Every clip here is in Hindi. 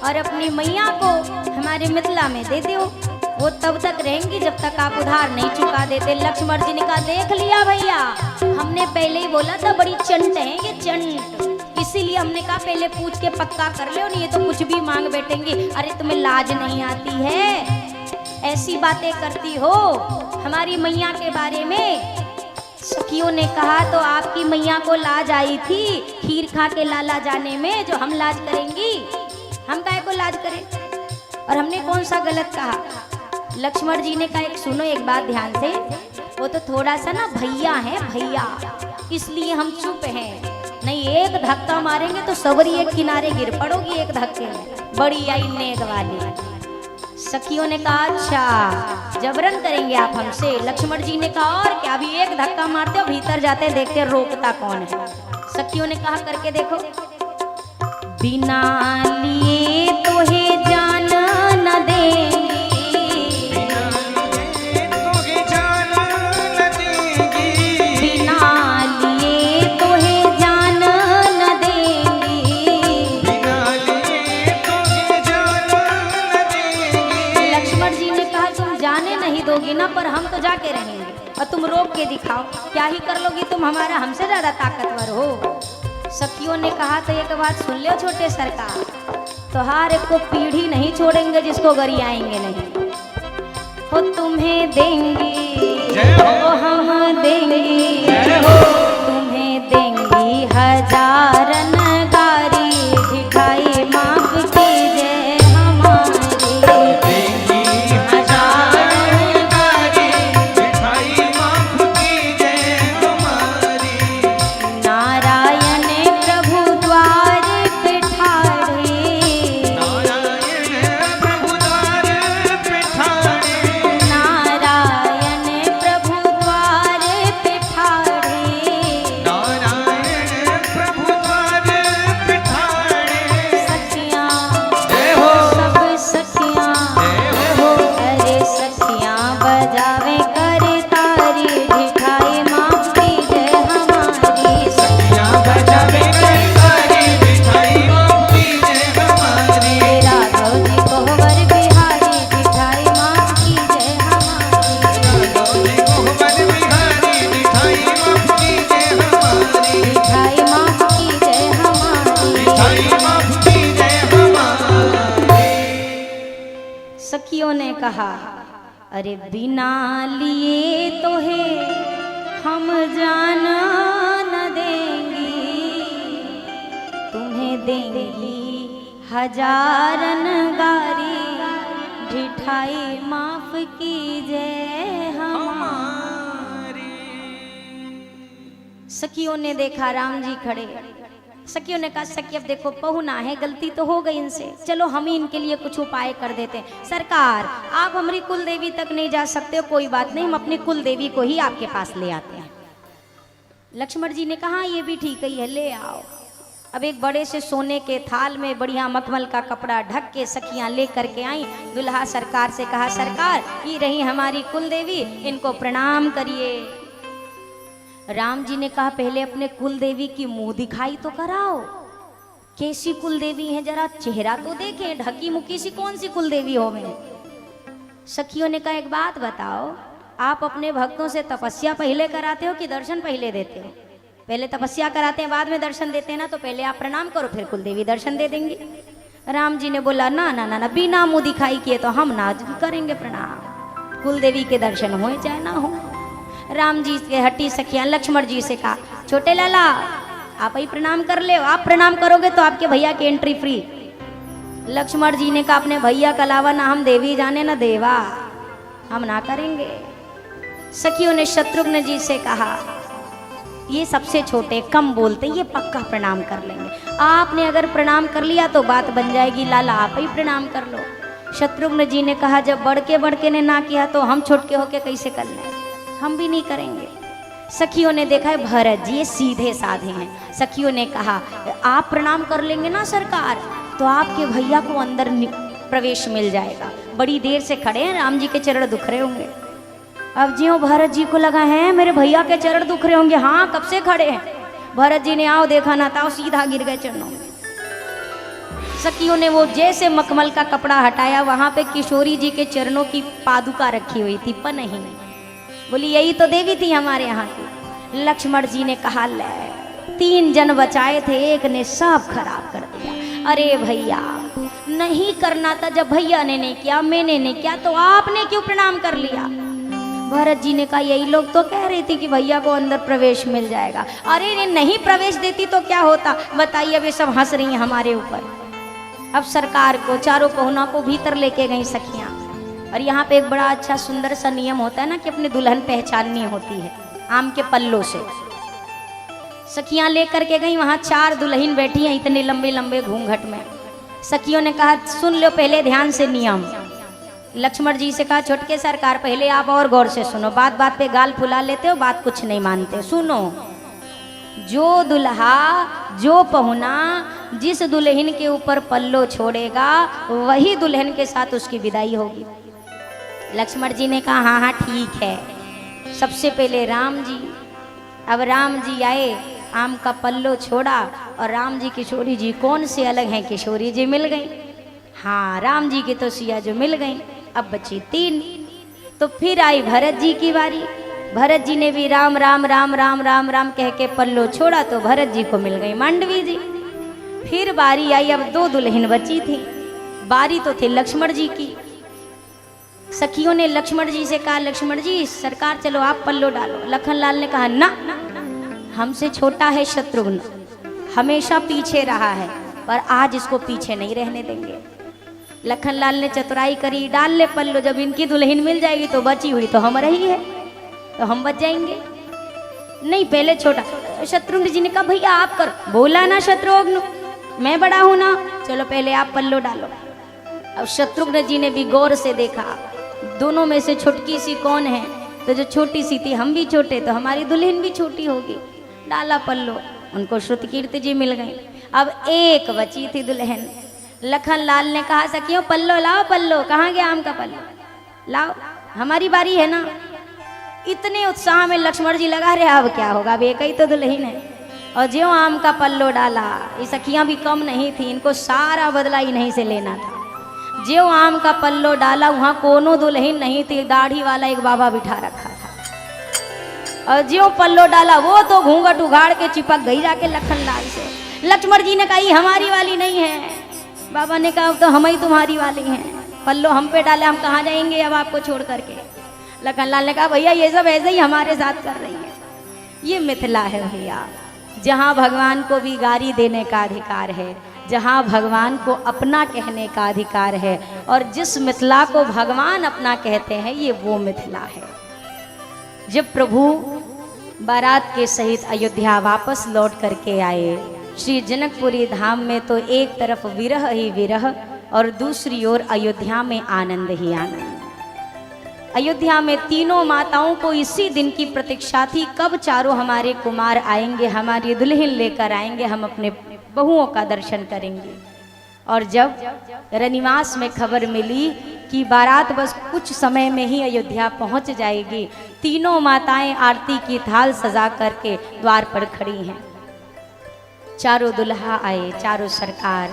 और अपनी मैया को हमारे मिथिला में दे दो। वो तब तक रहेंगी जब तक आप उधार नहीं चुका देते। लक्ष्मण जी ने कहा देख लिया भैया, हमने पहले ही बोला था बड़ी चंट है ये चंट, इसीलिए हमने कहा पहले पूछ के पक्का कर लो, नहीं ये तो कुछ भी मांग बैठेंगी। अरे तुम्हें लाज नहीं आती है, ऐसी बातें करती हो हमारी मैया के बारे में। सखियों ने कहा तो आपकी मैया को लाज आई थी खीर खा के लाला जाने में, जो हम लाज करेंगी? हम काहे को लाज करें? और हमने कौन सा गलत कहा? लक्ष्मण जी ने कहा एक सुनो एक बात ध्यान से, वो तो थोड़ा सा ना भैया है भैया, इसलिए हम चुप हैं, नहीं एक धक्का मारेंगे तो सवरी एक किनारे गिर पड़ोगी एक धक्के में, बड़ी आई नेक वाली। सखियों ने कहा अच्छा जबरन करेंगे आप हमसे? लक्ष्मण जी ने कहा और क्या, अभी एक धक्का मारते हो भीतर जाते देखते रोकता कौन है। सखियों ने कहा करके देखो। बिना लिए तो है जान न देंगे, बिना लिए तो है जान न देंगे, लक्ष्मण जी ने कहा तुम जाने नहीं दोगी ना, पर हम तो जाके रहेंगे और तुम रोक के दिखाओ, क्या ही कर लोगी तुम हमारा, हमसे ज्यादा ताकतवर हो। सखियों ने कहा तो एक बात सुन लो छोटे सरकार, तोहार को पीढ़ी नहीं छोड़ेंगे जिसको गरी आएंगे नहीं, हो तुम्हें देंगे हो हम देंगे, तुम्हें देंगी हजारन गारी, दिखाई माफ कीजिए हमारी, हजारन गारी, दिखाई माफ कीजिए हमारी, नारायण प्रभु द्वार पे ठाड़े, नारायण प्रभु द्वार पे ठाड़े, नारायण प्रभु द्वार पे ठाड़े, नारायण प्रभु द्वार पे ठाड़े, सखियां जय हो सब सखियां जय हो, अरे सखियां बजावे करे तारी, दिखाई माफ कीजिए हमारी, सखियां बजावे करे तारी, दिखाई माफ कीजिए हमारी, राघव जी कोहबर बिहारी, दिखाई माफ कीजिए हमारी, राघव जी कोहबर बिहारी, दिखाई माफ कीजिए हमारी, दिखाई माफ कीजिए हमारी, दिखाई माफ कीजिए हमारी। सखियों ने कहा अरे बिना लिए तो है हम जान न देंगी, तुम्हें देंगी हजारन गारी, ढिठाई माफ कीजिए हमारी। सखियों ने देखा राम जी खड़े, सखियों ने कहा सखी अब देखो पहुना है, गलती तो हो गई इनसे, चलो हम ही इनके लिए कुछ उपाय कर देते हैं। सरकार आप हमारी कुल देवी तक नहीं जा सकते हो, कोई बात नहीं, हम अपनी कुल देवी को ही आपके पास ले आते हैं। लक्ष्मण जी ने कहा ये भी ठीक ही है, ले आओ। अब एक बड़े से सोने के थाल में बढ़िया मखमल का कपड़ा ढक के सखियां ले करके आई। दुल्हा सरकार से कहा सरकार ये रही हमारी कुल देवी, इनको प्रणाम करिए। राम जी ने कहा पहले अपने कुल देवी की मुंह दिखाई तो कराओ, कैसी कुल देवी है जरा चेहरा तो देखे, ढकी मुकी सी कौन सी कुल देवी हो में। सखियों ने कहा एक बात बताओ, आप अपने भक्तों से तपस्या पहले कराते हो कि दर्शन पहले देते हो? पहले तपस्या कराते हैं बाद में दर्शन देते हैं ना, तो पहले आप प्रणाम करो फिर कुल देवी दर्शन दे देंगे। राम जी ने बोला ना ना ना ना, बिना मुंह दिखाई किए तो हम ना करेंगे प्रणाम, कुल देवी के दर्शन हो चाहे ना हो। राम जी के हटी सखियां लक्ष्मण जी से कहा छोटे लाला आप ही प्रणाम कर ले, आप प्रणाम करोगे तो आपके भैया की एंट्री फ्री। लक्ष्मण जी ने कहा अपने भैया के अलावा ना हम देवी जाने ना देवा, हम ना करेंगे। सखियों ने शत्रुघ्न जी से कहा ये सबसे छोटे कम बोलते, ये पक्का प्रणाम कर लेंगे, आपने अगर प्रणाम कर लिया तो बात बन जाएगी, लाला आप ही प्रणाम कर लो। शत्रुघ्न जी ने कहा जब बड़के ने ना किया तो हम छोटके होके कैसे कर लें, हम भी नहीं करेंगे। सखियों ने देखा है भरत जी ये सीधे साधे हैं। सखियों ने कहा आप प्रणाम कर लेंगे ना सरकार तो आपके भैया को अंदर प्रवेश मिल जाएगा, बड़ी देर से खड़े हैं, राम जी के चरण दुख रहे होंगे। अब ज्यों भरत जी को लगा है मेरे भैया के चरण दुख रहे होंगे, हाँ कब से खड़े हैं। भरत जी ने आओ देखा ना था, सीधा गिर गए चरणों में। सखियों ने वो जैसे मखमल का कपड़ा हटाया, वहां पे किशोरी जी के चरणों की पादुका रखी हुई थी, पनही। बोली यही तो देवी थी हमारे यहाँ की। लक्ष्मण जी ने कहा ले, 3 जन बचाए थे, एक ने सब खराब कर दिया। अरे भैया नहीं करना था, जब भैया ने नहीं किया, मैंने नहीं किया, तो आपने क्यों प्रणाम कर लिया? भरत जी ने कहा यही लोग तो कह रही थी कि भैया को अंदर प्रवेश मिल जाएगा। अरे ने नहीं प्रवेश देती तो क्या होता, बताइए। अब ये सब हंस रही हैं हमारे ऊपर। अब सरकार को, चारों पहुना को भीतर लेके गई सखियां। और यहाँ पे एक बड़ा अच्छा सुंदर सा नियम होता है ना कि अपनी दुल्हन पहचाननी होती है आम के पल्लों से। सखियां लेकर के गई, वहां 4 दुल्हन बैठी हैं इतने लंबे लंबे घूंघट में। सखियों ने कहा सुन लो पहले ध्यान से नियम। लक्ष्मण जी से कहा छोटके सरकार पहले आप और गौर से सुनो, बात बात पे गाल फुला लेते हो, बात कुछ नहीं मानते। सुनो, जो दुल्हा जो पहुना जिस दुल्हन के ऊपर पल्लो छोड़ेगा वही दुल्हन के साथ उसकी विदाई होगी। लक्ष्मण जी ने कहा हाँ हाँ ठीक है। सबसे पहले राम जी। अब राम जी आए, आम का पल्लो छोड़ा और राम जी किशोरी जी कौन से अलग हैं, किशोरी जी मिल गई। हाँ राम जी की तो सिया जो मिल गई। अब बची 3। तो फिर आई भरत जी की बारी। भरत जी ने भी राम राम राम राम राम राम कह के पल्लो छोड़ा तो भरत जी को मिल गई मांडवी जी। फिर बारी आई, अब 2 दुल्हन बची थी। बारी तो थी लक्ष्मण जी की। सखियों ने लक्ष्मण जी से कहा लक्ष्मण जी सरकार चलो आप पल्लो डालो। लखन लाल ने कहा ना, हमसे छोटा है शत्रुघ्न, हमेशा पीछे रहा है, पर आज इसको पीछे नहीं रहने देंगे। लखन लाल ने चतुराई करी, डाल ले पल्लो, जब इनकी दुल्हन मिल जाएगी तो बची हुई तो हम रही है, तो हम बच जाएंगे। नहीं पहले छोटा। शत्रुघ्न जी ने कहा भैया आप कर। बोला ना शत्रुघ्न मैं बड़ा हूं ना, चलो पहले आप पल्लो डालो। अब शत्रुघ्न जी ने भी गौर से देखा दोनों में से छुटकी सी कौन है, तो जो छोटी सी थी, हम भी छोटे तो हमारी दुल्हन भी छोटी होगी। डाला पल्लो, उनको श्रुति कीर्ति जी मिल गई। अब एक बची थी दुल्हन। लखन लाल ने कहा सखियों पल्लो लाओ, पल्लो कहाँ गया आम का पल्लो, लाओ हमारी बारी है ना। इतने उत्साह में लक्ष्मण जी लगा रहे अब क्या होगा, अब एक ही तो दुल्हन है। और ज्यों आम का पल्लो डाला, ये सखियां भी कम नहीं थी, इनको सारा बदला इन्हीं से लेना था। ज्यों आम का पल्लो डाला, वहां कोनो दुल्हन नहीं थी, दाढ़ी वाला एक बाबा बिठा रखा था। और ज्यों पल्लो डाला वो तो घूंघट उघाड़ के चिपक गई जाके लखन लाल से। लक्ष्मण जी ने कहा ये हमारी वाली नहीं है। बाबा ने कहा तो हम ही तुम्हारी वाली हैं, पल्लो हम पे डाले, हम कहाँ जाएंगे अब आपको छोड़ करके। लखन लाल ने कहा भैया ये सब ऐसे ही हमारे साथ कर रही है। ये मिथिला है भैया, जहाँ भगवान को भी गारी देने का अधिकार है, जहाँ भगवान को अपना कहने का अधिकार है, और जिस मिथिला को भगवान अपना कहते हैं ये वो मिथिला है। जब प्रभु बारात के सहित अयोध्या वापस लौट करके आए श्री जनकपुरी धाम में, तो एक तरफ विरह ही विरह और दूसरी ओर अयोध्या में आनंद ही आनंद। अयोध्या में तीनों माताओं को इसी दिन की प्रतीक्षा थी, कब चारों हमारे कुमार आएंगे, हमारी दुल्हन लेकर आएंगे, हम अपने बहुओं का दर्शन करेंगे। और जब रनिवास में खबर मिली कि बारात बस कुछ समय में ही अयोध्या पहुंच जाएगी, तीनों माताएं आरती की थाल सजा करके द्वार पर खड़ी हैं। चारों दुल्हा आए, चारों सरकार,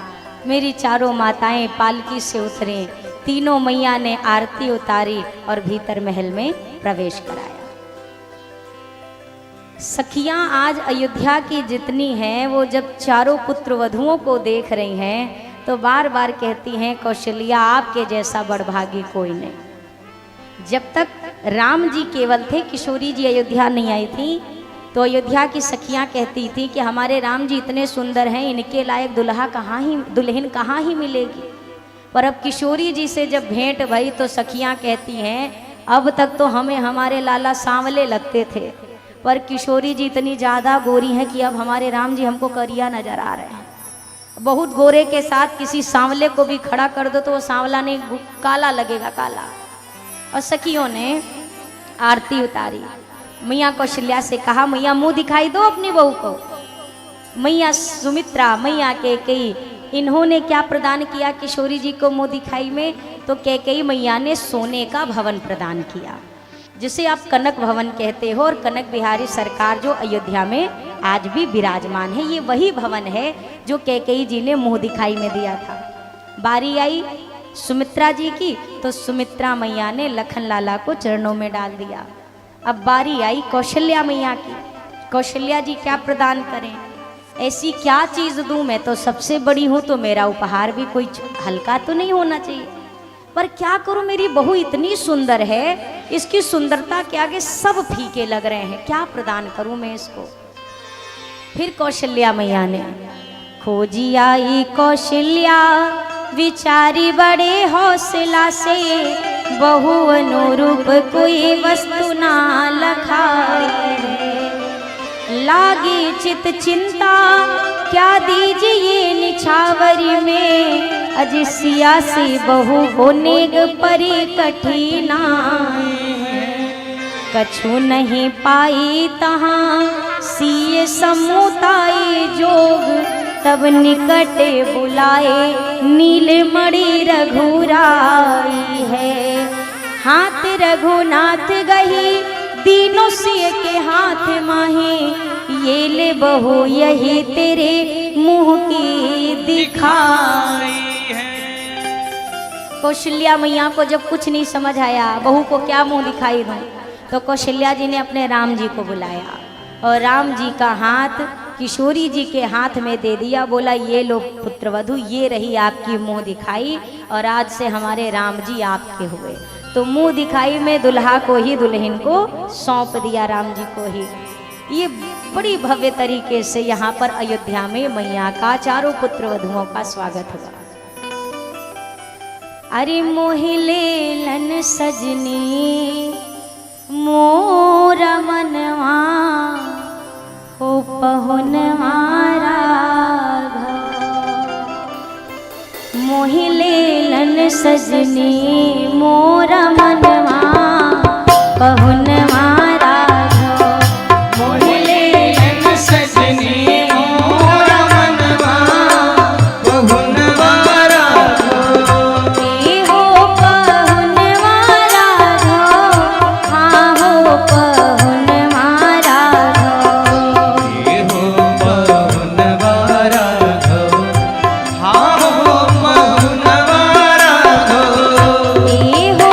मेरी चारों माताएं पालकी से उतरे, तीनों मैया ने आरती उतारी और भीतर महल में प्रवेश कराया। सखियां आज अयोध्या की जितनी हैं, वो जब चारों पुत्र वधुओं को देख रही हैं तो बार बार कहती हैं कौशल्या आपके जैसा बड़भागी कोई नहीं। जब तक राम जी केवल थे, किशोरी जी अयोध्या नहीं आई थी, तो अयोध्या की सखियां कहती थी कि हमारे राम जी इतने सुंदर हैं, इनके लायक दुल्हन कहाँ ही मिलेगी। पर अब किशोरी जी से जब भेंट भई तो सखियां कहती हैं अब तक तो हमें हमारे लाला सांवले लगते थे, पर किशोरी जी इतनी ज़्यादा गोरी हैं कि अब हमारे राम जी हमको करिया नजर आ रहे हैं। बहुत गोरे के साथ किसी सांवले को भी खड़ा कर दो तो वो सांवला नहीं काला लगेगा, काला। और सखियों ने आरती उतारी। मैया कौशल्या से कहा मैया मुंह दिखाई दो अपनी बहू को। मैया सुमित्रा, मैया कैकेयी, इन्होंने क्या प्रदान किया किशोरी जी को मुंह दिखाई में, तो कैकेयी मैया ने सोने का भवन प्रदान किया, जिसे आप कनक भवन कहते हो। और कनक बिहारी सरकार जो अयोध्या में आज भी विराजमान है। ये वही भवन है जो कैकेयी जी ने मुंह दिखाई में दिया था। बारी आई सुमित्रा जी की तो सुमित्रा मैया ने लखन लाला को चरणों में डाल दिया। अब बारी आई कौशल्या मैया की। कौशल्या जी क्या प्रदान करें, ऐसी क्या चीज दूं, मैं तो सबसे बड़ी हूं तो मेरा उपहार भी कोई हल्का तो नहीं होना चाहिए। पर क्या करूं, मेरी बहू इतनी सुंदर है, इसकी सुंदरता के आगे सब फीके लग रहे हैं, क्या प्रदान करूं मैं इसको। फिर कौशल्या मैया ने खोजी आई कौशल्या विचारी बड़े हौसला से, बहु अनुरूप कोई वस्तु ना लखाई, लागी चित चिंता क्या दीजिए निछावरी में, अजिसिया से बहु होने परी कठिना, कछु नहीं पाई तहाँ सीय समूताई जोग, तब निकटे बुलाए नीलमणि रघुराई है, हाथ रघुनाथ गही तीनों सिय के हाथ माहे, ये ले बहू यही तेरे मुंह की दिखाई है। कौशल्या मैया को जब कुछ नहीं समझ आया बहू को क्या मुंह दिखाई दूं, तो कौशल्या जी ने अपने राम जी को बुलाया और राम जी का हाथ किशोरी जी के हाथ में दे दिया। बोला ये लो पुत्रवधू, ये रही आपकी मुंह दिखाई और आज से हमारे राम जी आपके हुए। तो मुंह दिखाई में दुल्हा को ही दुल्हन को सौंप दिया, राम जी को ही। ये बड़ी भव्य तरीके से यहाँ पर अयोध्या में मैया का चारों पुत्र वधुओं का स्वागत हुआ। अरे मोहिले लन सजनी मोरा मनवा हो पहुनवा राघव, मोहिले लन सजनी मोरा मनवा पहुनवा राघव, मोहिले लन सजनी मोरा मनवा पहुनवा राघव, ए हो पहुनवा राघव, हाँ हो पहुनवा राघव, ए हो पहुनवा राघव, हाँ हो पहुनवा राघव, ए हो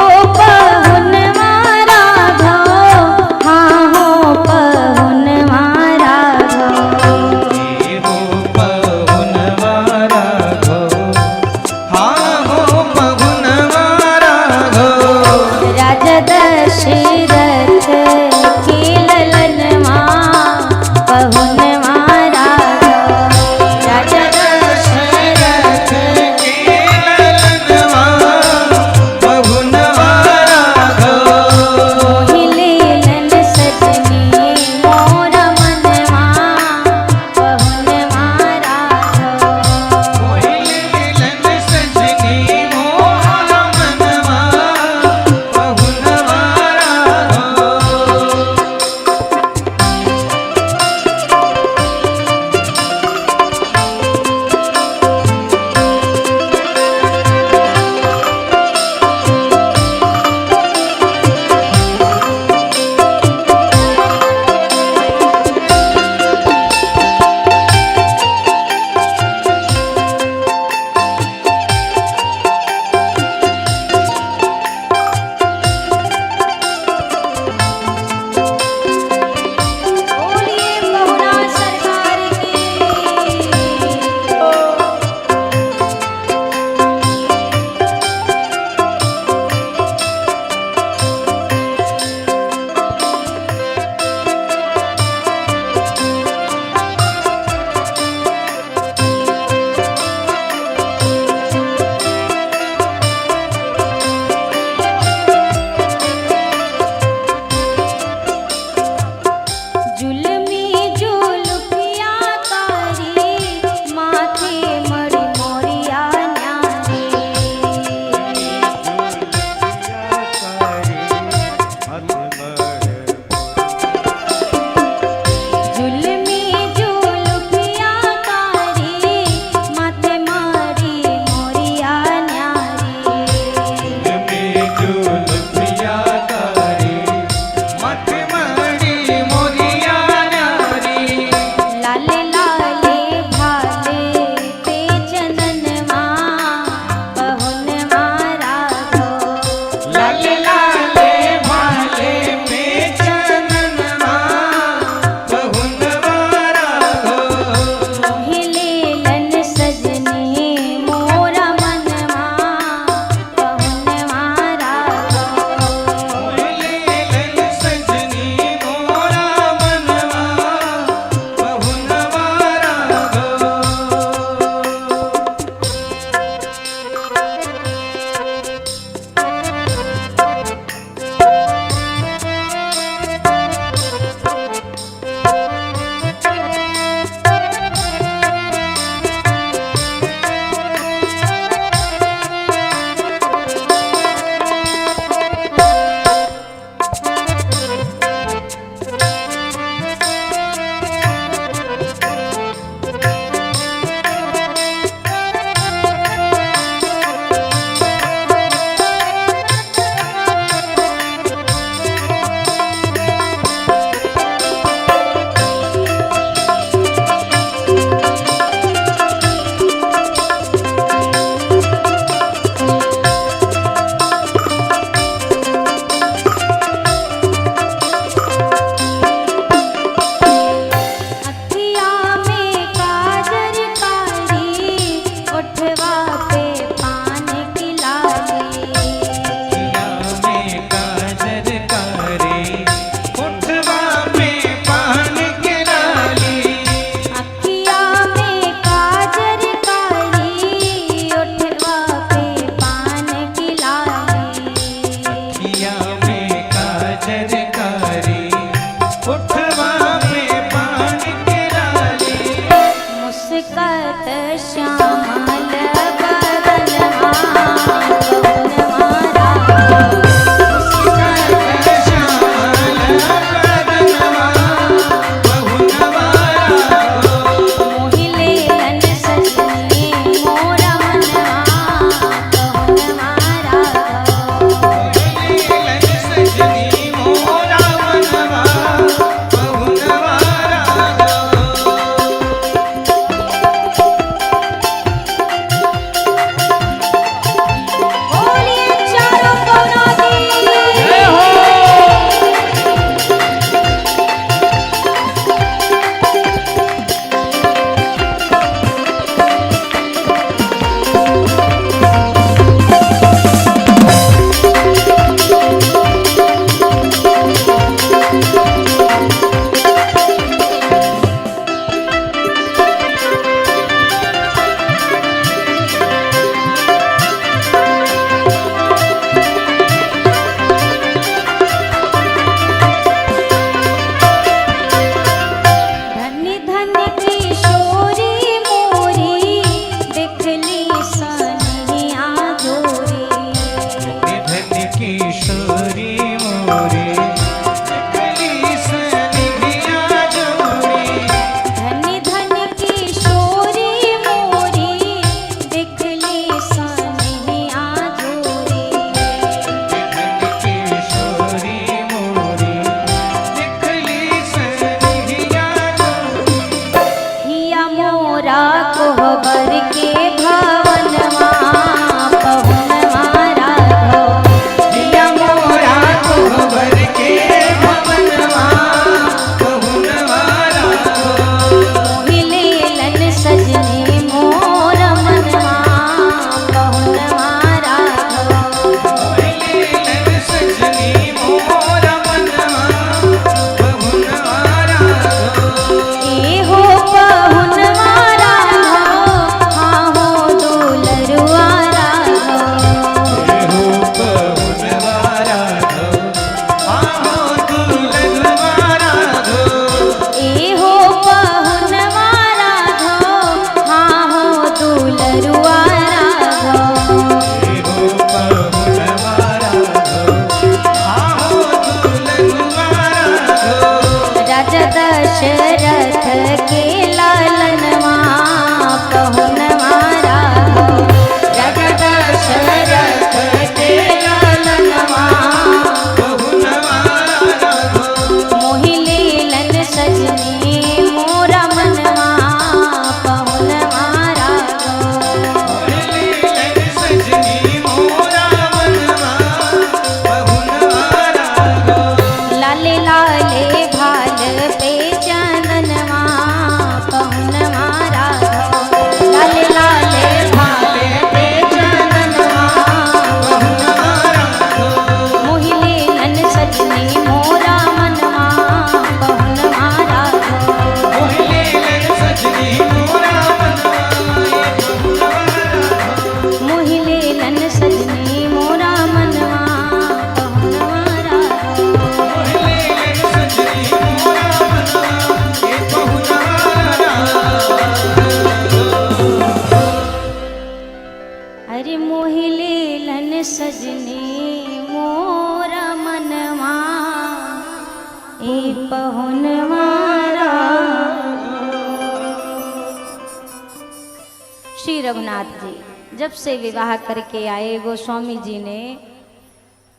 श्री रघुनाथ जी जब से विवाह करके आए, गोस्वामी जी ने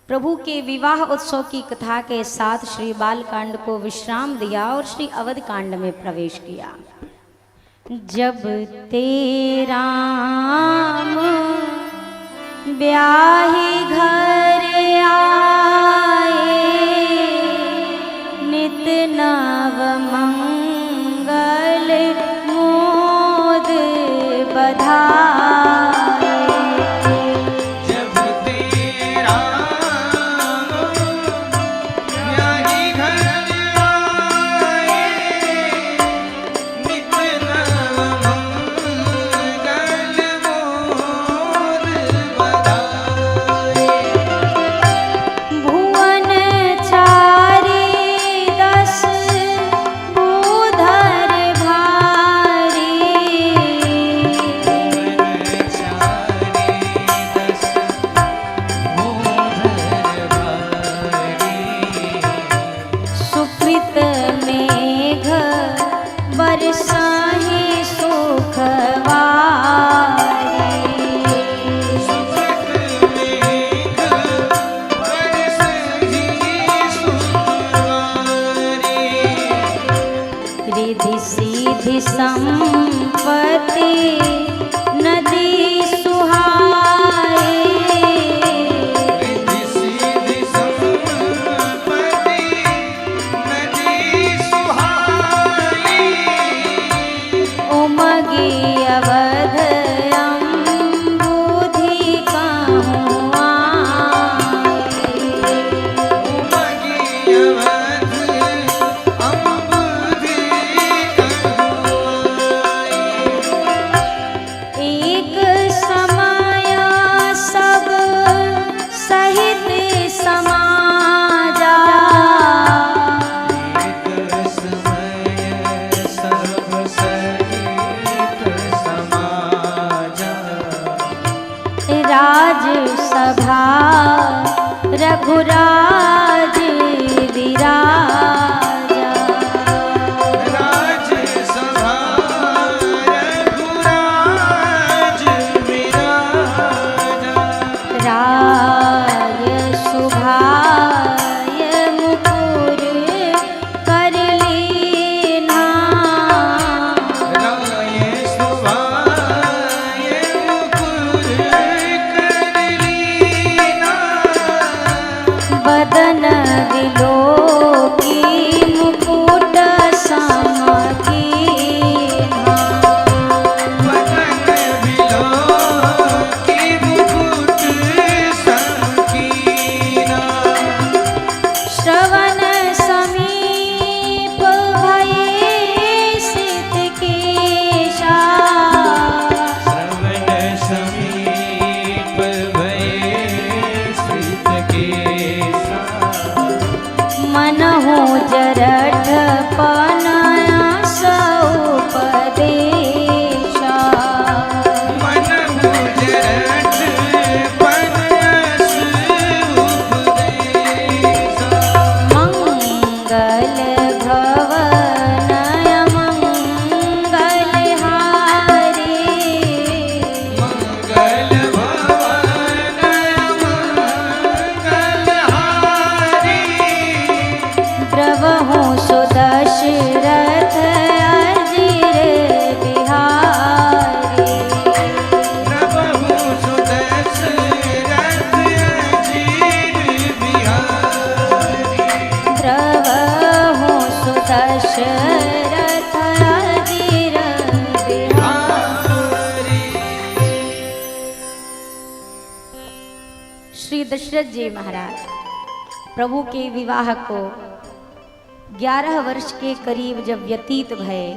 प्रभु के विवाह उत्सव की कथा के साथ श्री बालकांड को विश्राम दिया और श्री अवध कांड में प्रवेश किया। जब तेरा ब्याही घर आए, नित नव मंगल मोद बधाए। जब तेरा ब्याही घर आए, नित नव मंगल मोद बधाए। भुवन चारी 10 भूधर भारी, सुकृत मेघ बरसाहि सुखवारी। रिधि सीधि संपत्ति नदी सुहाए, उमगी अवध अम्बुधि कहूँ आए। एक समय सब सहित समाजा, राजसभा रघुराज विराजा। राय शुभाय मुकुर कर लीना, बदन विलोकी मुकुट समकीना। श्रवण समीप भये सिद्धकेशा, मनहु जरठ पनया सौपदेशा। मंगल भवनय मंगलहारी, द्रवहु सुदशरथ अजिर बिहारी। द्रवहु सुदशरथ अजिर बिहारी। श्री दशरथ जी महाराज प्रभु के विवाह को 11 वर्ष के करीब जब व्यतीत भये,